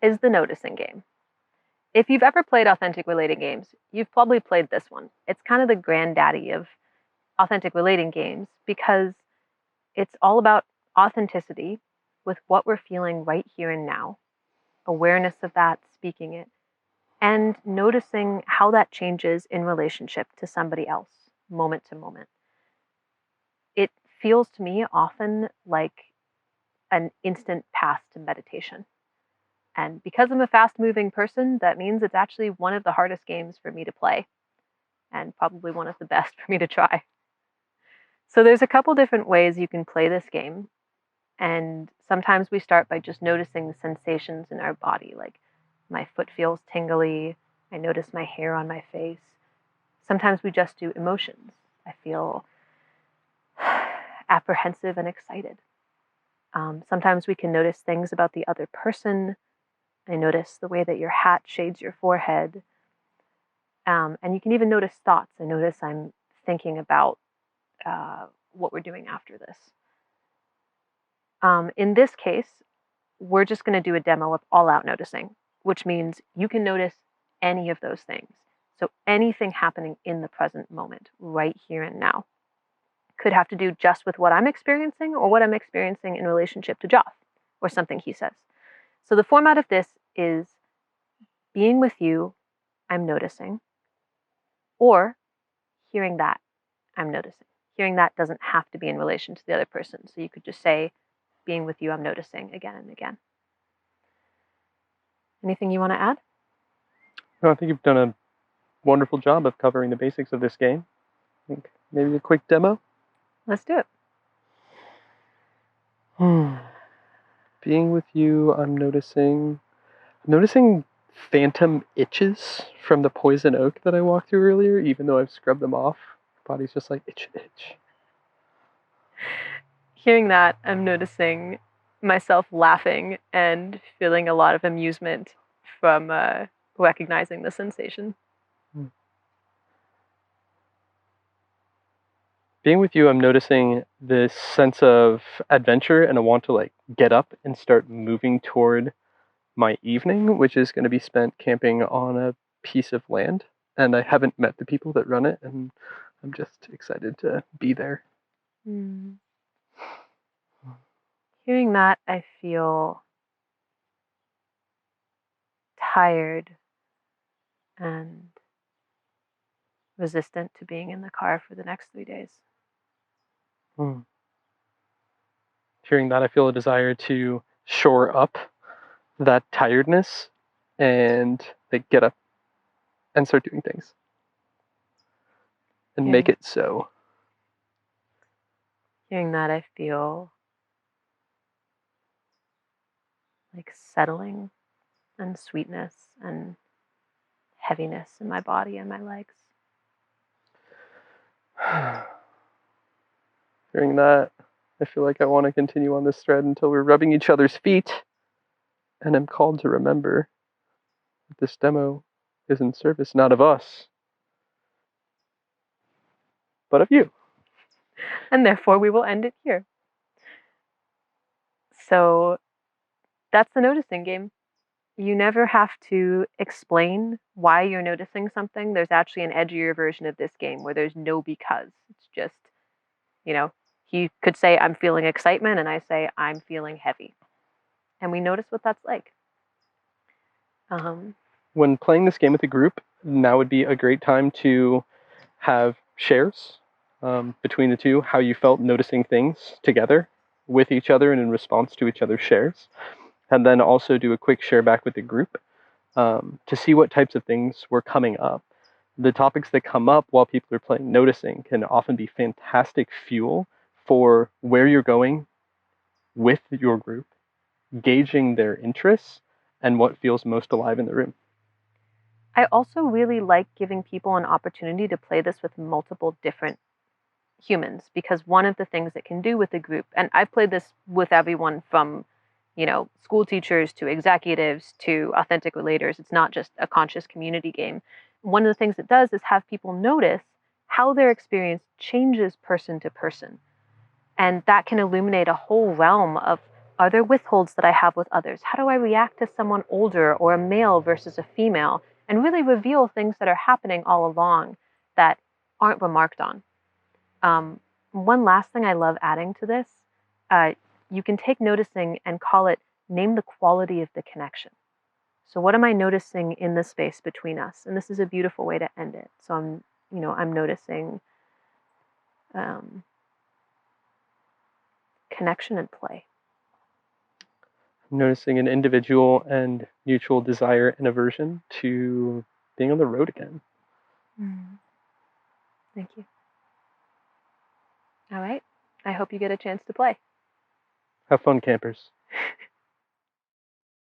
is the noticing game. If you've ever played authentic relating games, you've probably played this one. It's kind of the granddaddy of authentic relating games because it's all about authenticity with what we're feeling right here and now, awareness of that, speaking it, and noticing how that changes in relationship to somebody else, moment to moment. It feels to me often like an instant path to meditation. And because I'm a fast moving person, that means it's actually one of the hardest games for me to play and probably one of the best for me to try. So there's a couple different ways you can play this game. And sometimes we start by just noticing the sensations in our body, like my foot feels tingly, I notice my hair on my face. Sometimes we just do emotions. I feel apprehensive and excited. Sometimes we can notice things about the other person. I notice the way that your hat shades your forehead. And you can even notice thoughts. I notice I'm thinking about what we're doing after this. In this case, we're just going to do a demo of all out noticing, which means you can notice any of those things. So anything happening in the present moment, right here and now. Could have to do just with what I'm experiencing or what I'm experiencing in relationship to Joff or something he says. So the format of this is being with you, I'm noticing, or hearing that, I'm noticing. Hearing that doesn't have to be in relation to the other person. So you could just say, being with you, I'm noticing again and again. Anything you want to add? No, I think you've done a wonderful job of covering the basics of this game. I think maybe a quick demo? Let's do it. Being with you, I'm noticing phantom itches from the poison oak that I walked through earlier, even though I've scrubbed them off. Body's just like itch, itch. Hearing that, I'm noticing myself laughing and feeling a lot of amusement from recognizing the sensation. Being with you, I'm noticing this sense of adventure and I want to like get up and start moving toward my evening, which is going to be spent camping on a piece of land. And I haven't met the people that run it, and I'm just excited to be there. Hearing that, I feel tired and resistant to being in the car for the next 3 days. Hearing that, I feel a desire to shore up that tiredness and like get up and start doing things and make it so. Hearing that, I feel like settling and sweetness and heaviness in my body and my legs. Hearing that, I feel like I want to continue on this thread until we're rubbing each other's feet, and I'm called to remember that this demo is in service not of us, but of you. And therefore, we will end it here. So that's the noticing game. You never have to explain why you're noticing something. There's actually an edgier version of this game where there's no because. It's just, he could say, I'm feeling excitement, and I say, I'm feeling heavy. And we notice what that's like. When playing this game with a group, now would be a great time to have shares between the two, how you felt noticing things together with each other and in response to each other's shares. And then also do a quick share back with the group to see what types of things were coming up. The topics that come up while people are playing noticing can often be fantastic fuel for where you're going with your group, gauging their interests, and what feels most alive in the room. I also really like giving people an opportunity to play this with multiple different humans, because one of the things it can do with the group, and I've played this with everyone from, school teachers to executives to authentic relators. It's not just a conscious community game. One of the things it does is have people notice how their experience changes person to person. And that can illuminate a whole realm of Are there withholds that I have with others? How do I react to someone older or a male versus a female? And really reveal things that are happening all along that aren't remarked on. One last thing I love adding to this, uh, you can take noticing and call it name the quality of the connection. So what am I noticing in the space between us? And this is a beautiful way to end it. So I'm noticing um, connection and play. Noticing an individual and mutual desire and aversion to being on the road again. Thank you. All right. I hope you get a chance to play. Have fun, campers.